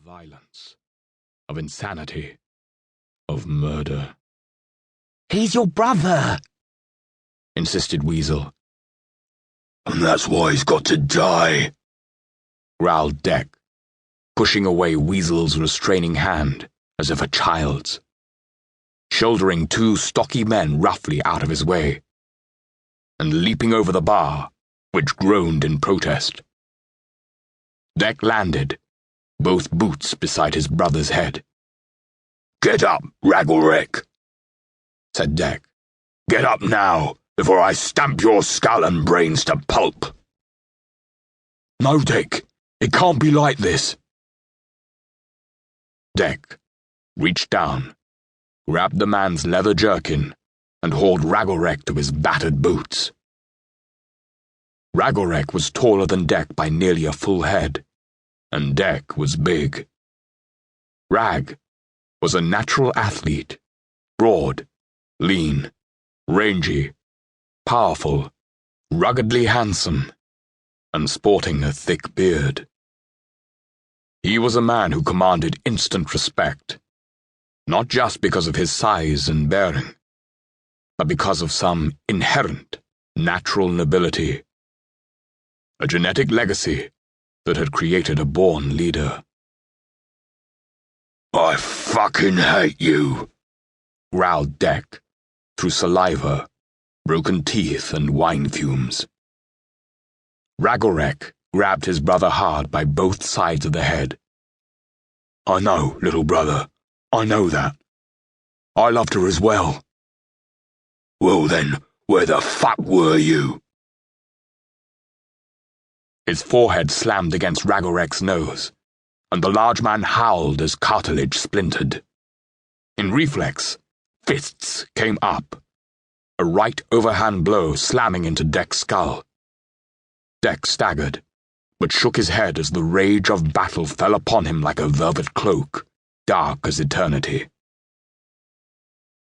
violence, of insanity, of murder. "He's your brother," insisted Weasel. "And that's why he's got to die," growled Deck, pushing away Weasel's restraining hand as if a child's, shouldering two stocky men roughly out of his way, and leaping over the bar, which groaned in protest. Deck landed, both boots beside his brother's head. "Get up, Ragglerick," said Deck. "Get up now, before I stamp your skull and brains to pulp." "No, Deck, it can't be like this." Deck reached down, grabbed the man's leather jerkin, and hauled Ragglerick to his battered boots. Ragglerick was taller than Deck by nearly a full head, and Deck was big. Rag was a natural athlete, broad, lean, rangy, powerful, ruggedly handsome, and sporting a thick beard. He was a man who commanded instant respect, not just because of his size and bearing, but because of some inherent, natural nobility, a genetic legacy that had created a born leader. "I fucking hate you," growled Deck, through saliva, broken teeth, and wine fumes. Ragglerick grabbed his brother hard by both sides of the head. "I know, little brother, I know that. I loved her as well." "Well then, where the fuck were you?" His forehead slammed against Ragglerick's nose, and the large man howled as cartilage splintered. In reflex, fists came up, a right overhand blow slamming into Deck's skull. Deck staggered, but shook his head as the rage of battle fell upon him like a velvet cloak, dark as eternity.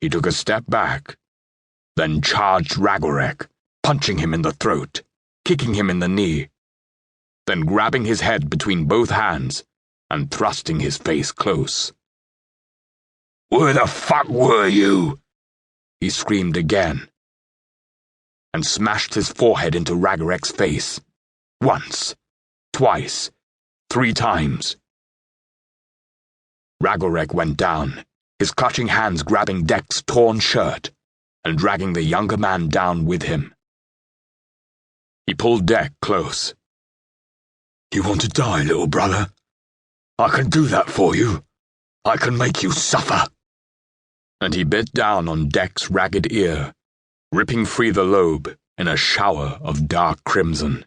He took a step back, then charged Ragglerick, punching him in the throat, kicking him in the knee, then grabbing his head between both hands and thrusting his face close. "Where the fuck were you?" he screamed again, and smashed his forehead into Ragglerick's face, once, twice, 3 times. Ragglerick went down, his clutching hands grabbing Deck's torn shirt and dragging the younger man down with him. He pulled Deck close. "You want to die, little brother? I can do that for you. I can make you suffer." And he bit down on Deck's ragged ear, ripping free the lobe in a shower of dark crimson.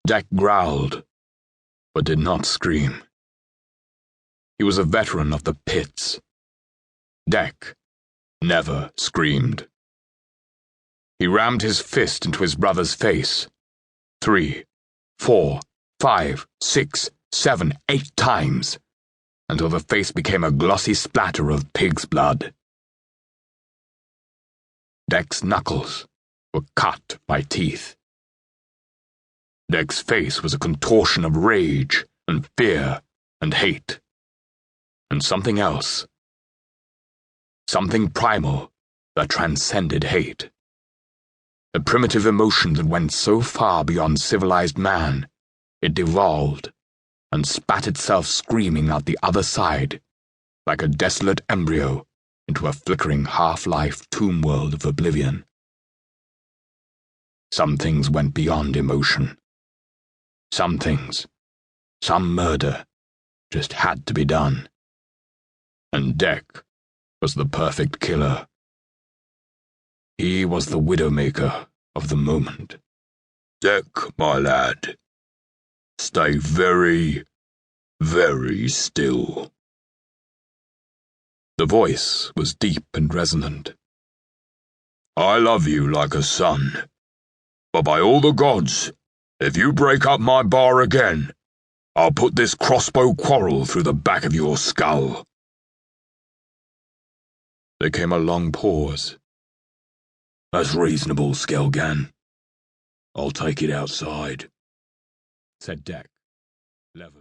Deck growled, but did not scream. He was a veteran of the pits. Deck never screamed. He rammed his fist into his brother's face 3, 4, 5, 6, 7, 8 times, until the face became a glossy splatter of pig's blood. Deck's knuckles were cut by teeth. Deck's face was a contortion of rage and fear and hate, and something else. Something primal that transcended hate. A primitive emotion that went so far beyond civilized man, it devolved and spat itself screaming out the other side, like a desolate embryo into a flickering half-life tomb world of oblivion. Some things went beyond emotion. Some things, some murder, just had to be done. And Deck was the perfect killer. He was the widowmaker of the moment. "Deck, my lad, stay very, very still." The voice was deep and resonant. "I love you like a son, but by all the gods, if you break up my bar again, I'll put this crossbow quarrel through the back of your skull." There came a long pause. "That's reasonable, Skelgan. I'll take it outside," said Deck, levelly.